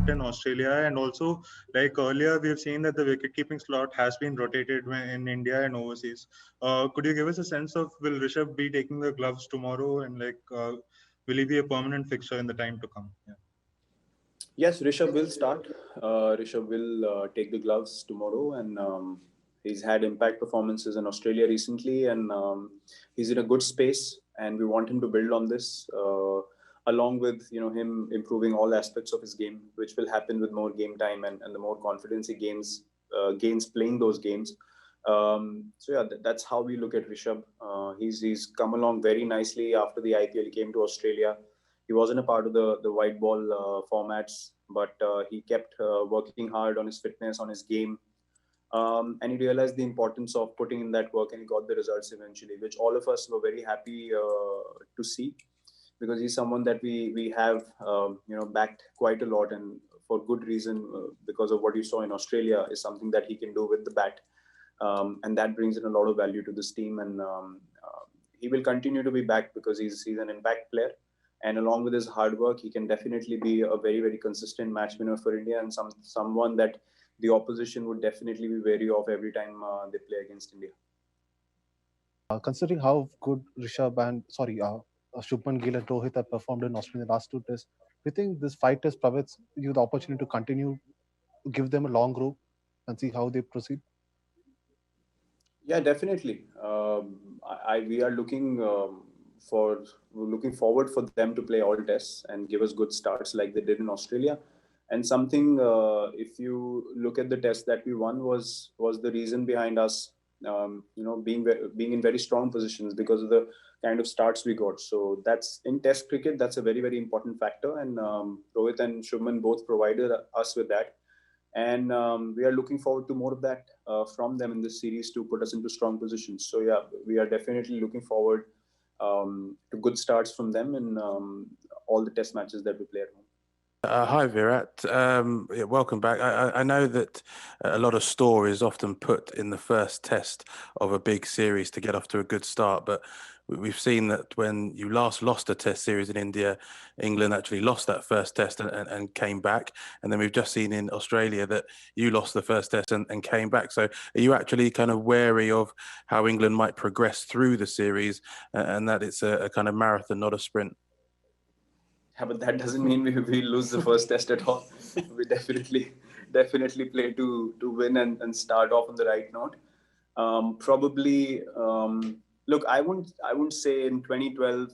In Australia, and also like earlier we've seen that the wicket-keeping slot has been rotated in India and overseas. Could you give us a sense of, will Rishabh be taking the gloves tomorrow, and will he be a permanent fixture in the time to come? Yeah. Yes, Rishabh will start. Rishabh will take the gloves tomorrow, and he's had impact performances in Australia recently, and he's in a good space. And we want him to build on this, along with him improving all aspects of his game, which will happen with more game time and the more confidence he gains playing those games. So yeah, that's how we look at Rishabh. He's come along very nicely after the IPL. He came to Australia. He wasn't a part of the white ball formats, but he kept working hard on his fitness, on his game, and he realized the importance of putting in that work, and he got the results eventually, which all of us were very happy to see, because he's someone that we have backed quite a lot, and for good reason, because of what you saw in Australia is something that he can do with the bat, and that brings in a lot of value to this team, and he will continue to be backed because he's an impact player. And along with his hard work, he can definitely be a very, very consistent match winner for India, and someone that the opposition would definitely be wary of every time they play against India. Considering how good Shubman Gill and Rohit have performed in Australia in the last two tests, do you think this 5 test provides you the opportunity to continue, give them a long rope and see how they proceed? Yeah, definitely. We are looking forward for them to play all tests and give us good starts like they did in Australia. And something, if you look at the test that we won, was the reason behind us, being in very strong positions because of the kind of starts we got. So that's in Test cricket. That's a very, very important factor, and Rohit and Shubman both provided us with that. And we are looking forward to more of that from them in this series to put us into strong positions. So yeah, we are definitely looking forward to good starts from them in all the test matches that we play at home. Hi Virat, welcome back. I know that a lot of store is often put in the first test of a big series to get off to a good start, but we've seen that when you last lost a test series in India, England actually lost that first test and came back, and then we've just seen in Australia that you lost the first test and came back. So are you actually kind of wary of how England might progress through the series, and that it's a kind of marathon, not a sprint? Yeah, but that doesn't mean we lose the first test at all. We definitely play to win and start off on the right note. Look, I wouldn't say in 2012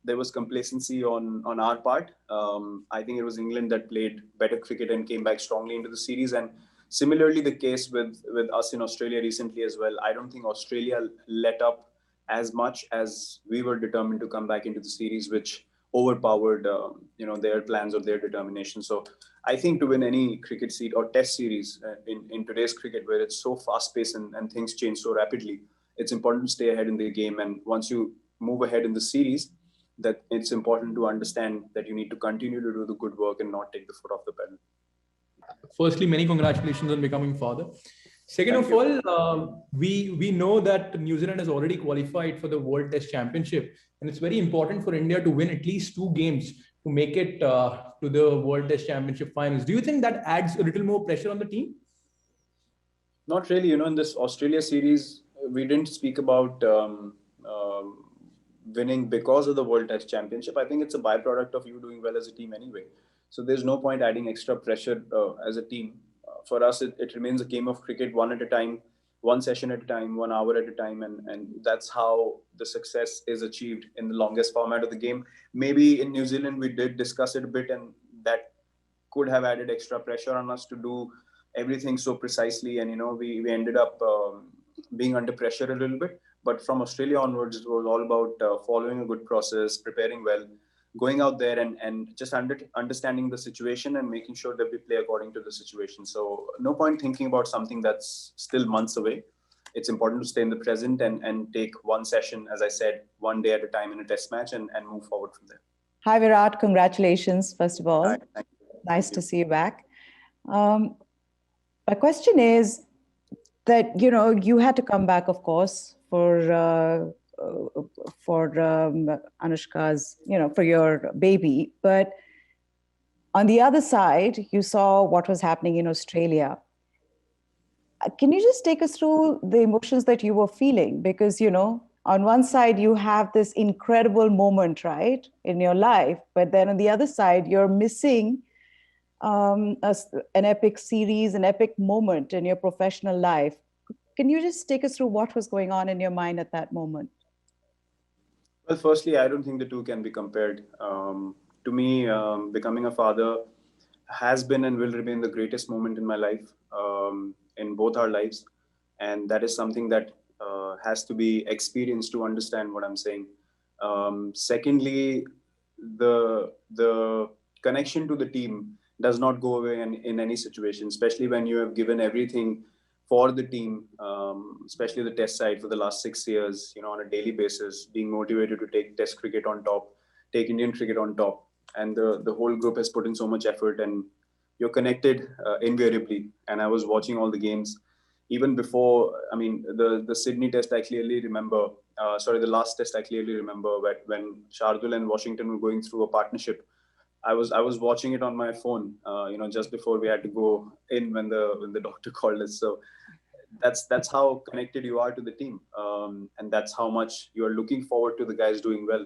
there was complacency on our part. I think it was England that played better cricket and came back strongly into the series, and similarly the case with us in Australia recently as well. I don't think Australia let up as much as we were determined to come back into the series, which overpowered their plans or their determination. So I think to win any cricket series or test series in today's cricket, where it's so fast paced and things change so rapidly, it's important to stay ahead in the game. And once you move ahead in the series, that it's important to understand that you need to continue to do the good work and not take the foot off the pedal. Firstly, many congratulations on becoming father. Second of all, we know that New Zealand has already qualified for the World Test Championship, and it's very important for India to win at least 2 games to make it to the World Test Championship finals. Do you think that adds a little more pressure on the team? Not really. In this Australia series, we didn't speak about winning because of the World Test Championship. I think it's a byproduct of you doing well as a team anyway. So there's no point adding extra pressure as a team. For us, it remains a game of cricket, one at a time, one session at a time, 1 hour at a time. And that's how the success is achieved in the longest format of the game. Maybe in New Zealand, we did discuss it a bit, and that could have added extra pressure on us to do everything so precisely. And, we ended up being under pressure a little bit. But from Australia onwards, it was all about following a good process, preparing well, going out there and just understanding the situation and making sure that we play according to the situation. So no point thinking about something that's still months away. It's important to stay in the present and take one session, as I said, one day at a time in a test match and move forward from there. Hi, Virat. Congratulations, first of all. Hi, thank you. Nice to see you back. My question is that, you had to come back, of course, for Anushka's, for your baby. But on the other side, you saw what was happening in Australia. Can you just take us through the emotions that you were feeling? Because, on one side, you have this incredible moment, right, in your life. But then on the other side, you're missing an epic series, an epic moment in your professional life. Can you just take us through what was going on in your mind at that moment? Well, firstly, I don't think the two can be compared. To me, becoming a father has been and will remain the greatest moment in my life, in both our lives. And that is something that has to be experienced to understand what I'm saying. Secondly, the connection to the team does not go away in any situation, especially when you have given everything for the team, especially the test side for the last 6 years, on a daily basis, being motivated to take test cricket on top, take Indian cricket on top. And the whole group has put in so much effort, and you're connected invariably. And I was watching all the games even before. I mean, the Sydney test, I clearly remember, the last test, I clearly remember when Shardul and Washington were going through a partnership. I was watching it on my phone, just before we had to go in when the doctor called us. So that's how connected you are to the team, and that's how much you are looking forward to the guys doing well.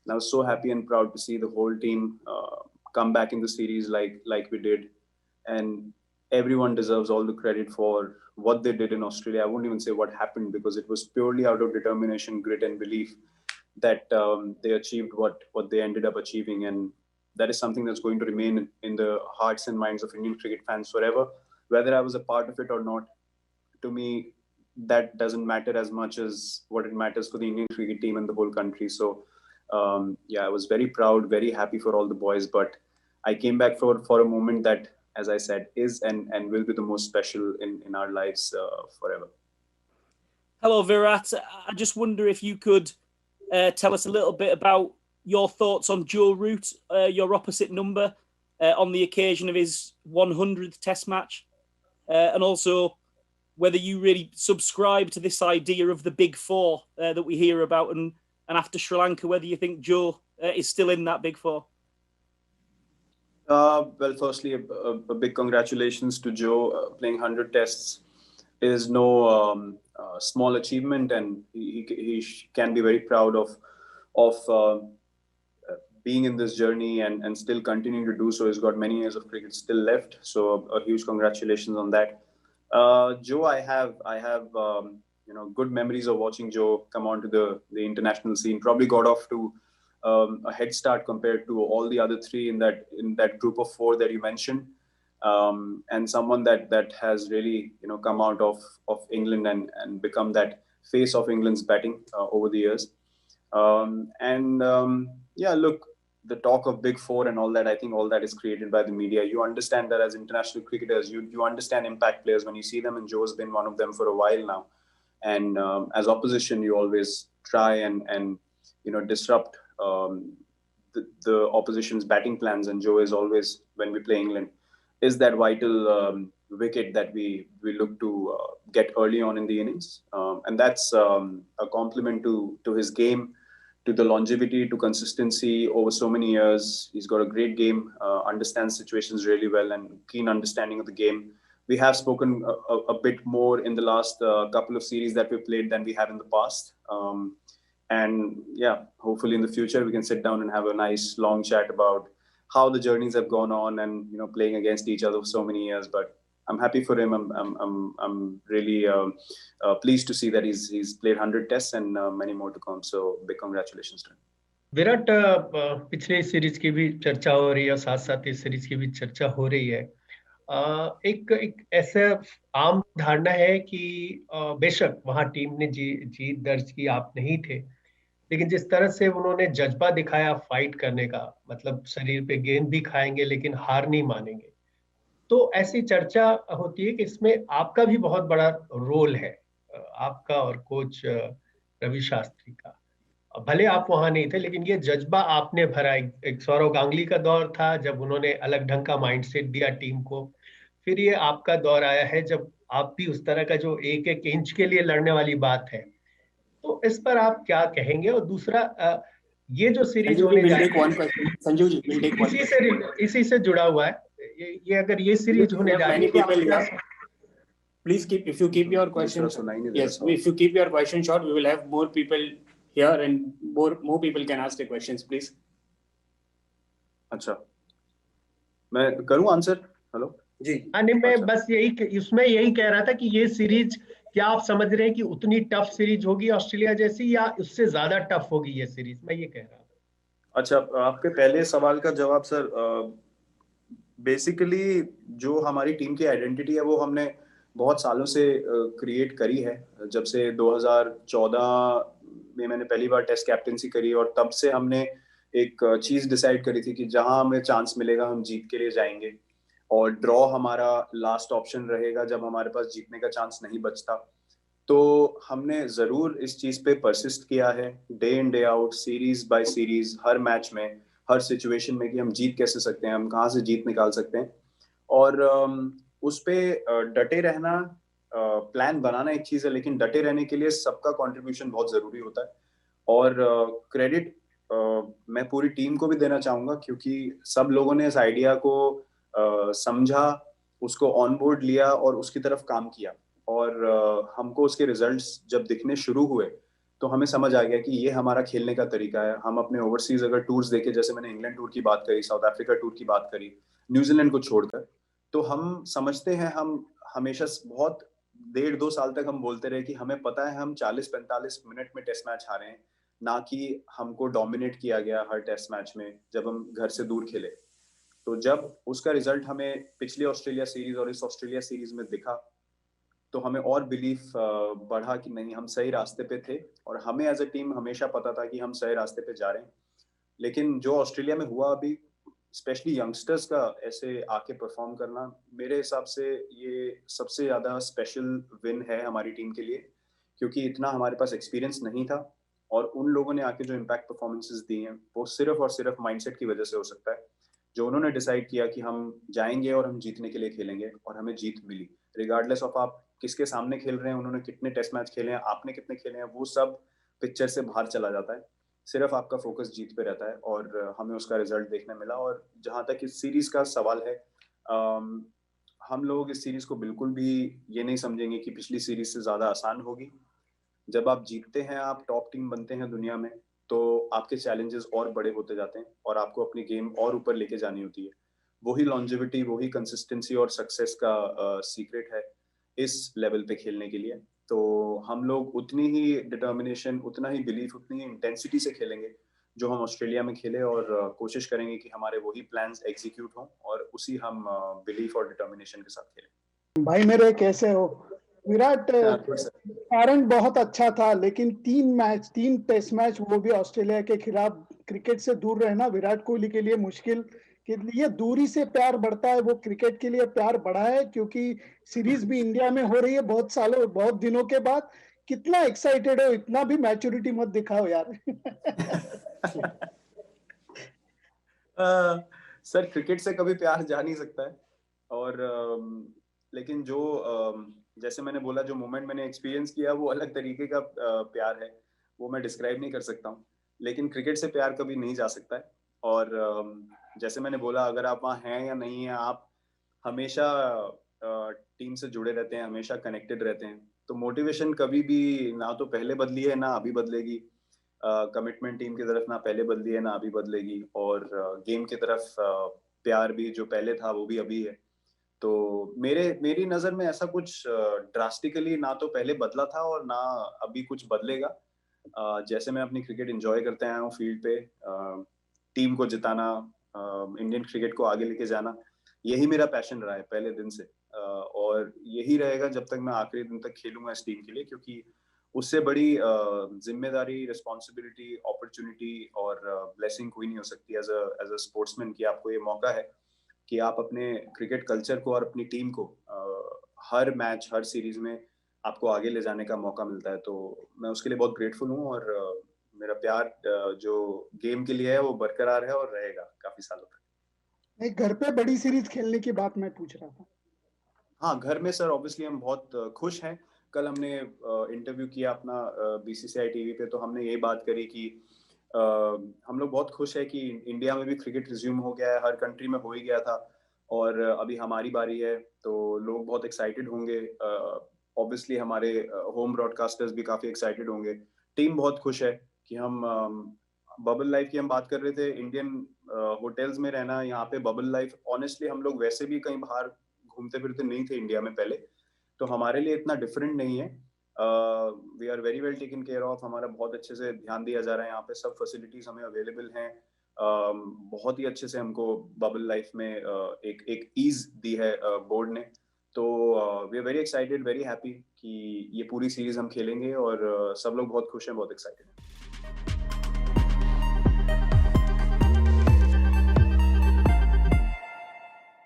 And I was so happy and proud to see the whole team come back in the series like we did, and everyone deserves all the credit for what they did in Australia. I won't even say what happened, because it was purely out of determination, grit, and belief that they achieved what they ended up achieving. And that is something that's going to remain in the hearts and minds of Indian cricket fans forever, whether I was a part of it or not. To me, that doesn't matter as much as what it matters for the Indian cricket team and the whole country. So, I was very proud, very happy for all the boys. But I came back for a moment that, as I said, is and will be the most special in our lives forever. Hello, Virat. I just wonder if you could tell us a little bit about your thoughts on Joe Root, your opposite number, on the occasion of his 100th Test match, and also whether you really subscribe to this idea of the big four that we hear about, and after Sri Lanka, whether you think Joe is still in that big four. Well, firstly, a big congratulations to Joe. Playing 100 tests is no small achievement, and he can be very proud of being in this journey and still continuing to do so. He's got many years of cricket still left, so a huge congratulations on that. Joe, I have good memories of watching Joe come onto the international scene. Probably got off to a head start compared to all the other three in that group of four that you mentioned, and someone that has really come out of England and become that face of England's batting over the years. Look, the talk of big four and all that, I think all that is created by the media. You understand that as international cricketers, you understand impact players when you see them, and Joe's been one of them for a while now. And as opposition, you always try and disrupt the opposition's batting plans. And Joe is always, when we play England, is that vital wicket that we look to get early on in the innings. And that's a compliment to his game, to the longevity, to consistency over so many years. He's got a great game, understands situations really well, and keen understanding of the game. We have spoken a bit more in the last couple of series that we played than we have in the past. Hopefully in the future we can sit down and have a nice long chat about how the journeys have gone on and playing against each other for so many years. But I'm happy for him. I'm really pleased to see that he's played 100 tests and many more to come. So big congratulations to him. Virat, पिछले series की भी चर्चा हो रही है, साथ साथ इस सीरीज की भी चर्चा हो रही है. एक ऐसा आम धारणा है कि बेशक वहां टीम ने जीत दर्ज की, आप नहीं थे, लेकिन जिस तरह से उन्होंने जज्बा दिखाया फाइट करने का, मतलब शरीर पे गेंद भी खाएंगे लेकिन हार नहीं मानेंगे, तो ऐसी चर्चा होती है कि इसमें आपका भी बहुत बड़ा रोल है, आपका और कोच रवि शास्त्री का. भले आप वहां नहीं थे, लेकिन ये जज्बा आपने भरा. एक सौरव गांगुली का दौर था जब उन्होंने अलग ढंग का माइंडसेट दिया टीम को, फिर ये आपका दौर आया है जब आप भी उस तरह का जो एक इंच के लिए लड़ने वाली बात है. तो इस पर आप क्या कहेंगे? और दूसरा ये जो सीरीज होने जा रही है, Sanjeev ji will take one question. इसी से जुड़ा हुआ है, ये अगर ये सीरीज होने जा रही है तो आप क्या Please keep, if you keep your questions, yes, if you keep your question short, we will have more people here and more people can ask the questions, please. अच्छा, मैं करूं आंसर? हेलो जी, नहीं, मैं बस इसमें यही कह रहा था कि ये सीरीज क्या आप समझ रहे हैं कि उतनी टफ सीरीज होगी ऑस्ट्रेलिया जैसी, या उससे ज्यादा टफ होगी ये सीरीज? मैं ये कह रहा था। अच्छा, आपके पहले सवाल का जवाब सर, बेसिकली जो हमारी टीम की आइडेंटिटी है वो हमने बहुत सालों से क्रिएट करी है। जब से 2014 में मैंने पहली बार टेस्ट कैप्टेंसी करी, और तब से हमने एक चीज डिसाइड करी थी कि जहां हमें चांस मिलेगा हम जीत के लिए जाएंगे, और ड्रॉ हमारा लास्ट ऑप्शन रहेगा जब हमारे पास जीतने का चांस नहीं बचता। तो हमने जरूर इस चीज पे परसिस्ट किया है, day in day out, series by series, her match में, हर सिचुएशन में, कि हम जीत कैसे सकते हैं, हम कहाँ से जीत निकाल सकते हैं। और उस पे डटे रहना, प्लान बनाना एक चीज है, लेकिन डटे रहने के लिए सबका कंट्रीब्यूशन बहुत जरूरी होता है। और क्रेडिट मैं पूरी टीम को भी देना चाहूंगा, क्योंकि सब लोगों ने इस आइडिया को समझा, उसको ऑन बोर्ड लिया और उसकी तरफ काम किया। और हमको उसके रिजल्ट्स जब दिखने शुरू हुए तो हमें समझ आ गया कि ये हमारा खेलने का तरीका है। हम अपने ओवरसीज अगर टूर्स देखे, जैसे मैंने इंग्लैंड टूर की बात करी, साउथ अफ्रीका टूर की बात करी, न्यूजीलैंड को छोड़कर, तो हम समझते हैं, हम हमेशा बहुत 1.5-2 साल तक हम बोलते रहे कि हमें पता है हम 40-45 मिनट में टेस्ट मैच हारे हैं, ना कि हमको डोमिनेट किया गया हर टेस्ट मैच में जब हम घर से दूर खेले। तो जब उसका रिजल्ट हमें पिछली ऑस्ट्रेलिया सीरीज और इस ऑस्ट्रेलिया सीरीज में दिखा, तो हमें और बिलीफ बढ़ा कि नहीं, हम सही रास्ते पे थे, और हमें एज अ टीम हमेशा पता था कि हम सही रास्ते पे जा रहे हैं। लेकिन जो ऑस्ट्रेलिया में हुआ अभी, स्पेशली यंगस्टर्स का ऐसे आके परफॉर्म करना, मेरे हिसाब से ये सबसे ज्यादा स्पेशल विन है हमारी टीम के लिए, क्योंकि इतना हमारे पास एक्सपीरियंस नहीं था, और उन लोगों ने आके जो इम्पैक्ट परफॉर्मेंसेस दी हैं वो सिर्फ और सिर्फ माइंडसेट की वजह से हो सकता है। जो उन्होंने डिसाइड किया कि हम जाएंगे और हम जीतने के लिए खेलेंगे, और हमें जीत मिली, रिगार्डलेस ऑफ आप किसके सामने खेल रहे हैं, उन्होंने कितने टेस्ट मैच खेले हैं, आपने कितने खेले हैं, वो सब पिक्चर से बाहर चला जाता है। सिर्फ आपका फोकस जीत पे रहता है, और हमें उसका रिजल्ट देखने मिला। और जहां तक इस सीरीज का सवाल है, हम लोग इस सीरीज को बिल्कुल भी ये नहीं समझेंगे कि पिछली सीरीज से ज्यादा आसान होगी। जब आप जीतते हैं, आप टॉप टीम बनते हैं दुनिया में, तो आपके चैलेंजेस और बड़े होते जाते हैं, और आपको अपनी गेम और ऊपर लेके जानी होती है। वही लॉन्जेविटी, वही कंसिस्टेंसी और सक्सेस का सीक्रेट है इस लेवल पे खेलने के लिए। तो हम लोग उतनी ही डिटर्मिनेशन, उतना ही बिलीफ, उतनी ही इंटेंसिटी से खेलेंगे जो हम ऑस्ट्रेलिया में खेले, और कोशिश करेंगे कि हमारे वही प्लान्स एग्जीक्यूट हों, और उसी हम बिलीफ और डिटर्मिनेशन के साथ खेलें। भाई मेरे कैसे हो? विराट, कारण बहुत अच्छा था, लेकिन 3 टेस्ट मैच, वो भी ऑस्ट्रेलिया के खिलाफ, क्रिकेट से दूर रहना विराट कोहली के लिए मुश्किल के लिए। दूरी से प्यार बढ़ता है, वो क्रिकेट के लिए प्यार बढ़ा है, क्योंकि सीरीज भी इंडिया में हो रही है बहुत दिनों के बाद। कितना एक्साइटेड हो? इतना भी मैच्योरिटी मत दिखाओ यार। सर, क्रिकेट से कभी प्यार जा नहीं सकता है, और लेकिन जो जैसे मैंने बोला, जो मोमेंट मैंने एक्सपीरियंस किया वो अलग तरीके का प्यार है, वो मैं डिस्क्राइब नहीं कर सकता हूँ। लेकिन क्रिकेट से प्यार कभी नहीं जा सकता है। और जैसे मैंने बोला, अगर आप वहाँ हैं या नहीं हैं, आप हमेशा टीम से जुड़े रहते हैं, हमेशा कनेक्टेड रहते हैं, तो मोटिवेशन कभी भी ना तो पहले बदली है ना अभी बदलेगी। कमिटमेंट टीम की तरफ ना पहले बदली है ना अभी बदलेगी, और गेम की तरफ प्यार भी जो पहले था वो भी अभी है। तो मेरी नजर में ऐसा कुछ ड्रास्टिकली ना तो पहले बदला था और ना अभी कुछ बदलेगा। जैसे मैं अपनी क्रिकेट एंजॉय करते आया हूँ फील्ड पे, टीम को जिताना, इंडियन क्रिकेट को आगे लेके जाना, यही मेरा पैशन रहा है पहले दिन से, और यही रहेगा जब तक मैं आखिरी दिन तक खेलूंगा इस टीम के लिए। क्योंकि उससे बड़ी जिम्मेदारी, रिस्पॉन्सिबिलिटी, अपॉर्चुनिटी और ब्लेसिंग कोई नहीं हो सकती एज अ स्पोर्ट्समैन, कि आपको ये मौका है कि आप अपने क्रिकेट कल्चर को और अपनी टीम को हर मैच, हर सीरीज में आपको आगे ले जाने का मौका मिलता है। तो मैं उसके लिए बहुत ग्रेटफुल हूँ, और मेरा प्यार जो गेम के लिए है वो बरकरार है और रहेगा काफी सालों तक। नहीं, घर पे बड़ी सीरीज खेलने की बात मैं पूछ रहा था। हाँ, घर में सर ऑब्वियसली हम बहुत खुश हैं। कल हमने इंटरव्यू किया अपना BCCI टीवी पे, तो हमने ये बात करी कि हम लोग बहुत खुश है कि इंडिया में भी क्रिकेट रिज्यूम हो गया है, हर कंट्री में हो ही गया था और अभी हमारी बारी है, तो लोग बहुत एक्साइटेड होंगे। ऑब्वियसली हमारे होम ब्रॉडकास्टर्स भी काफी एक्साइटेड होंगे, टीम बहुत खुश है कि हम बबल लाइफ की हम बात कर रहे थे, इंडियन होटल्स में रहना, यहाँ पे बबल लाइफ, ऑनेस्टली हम लोग वैसे भी कहीं बाहर घूमते फिरते नहीं थे इंडिया में पहले, तो हमारे लिए इतना डिफरेंट नहीं है। We are very well taken care of, हमारा बहुत अच्छे से ध्यान दिया जा रहा है, यहाँ पे सब फैसिलिटीज हमें अवेलेबल हैं। बहुत ही अच्छे से हमको बबल लाइफ में एक ईज दी है बोर्ड ने, तो we are very excited, very happy कि ये पूरी सीरीज हम खेलेंगे और सब लोग बहुत खुश हैं, बहुत एक्साइटेड हैं।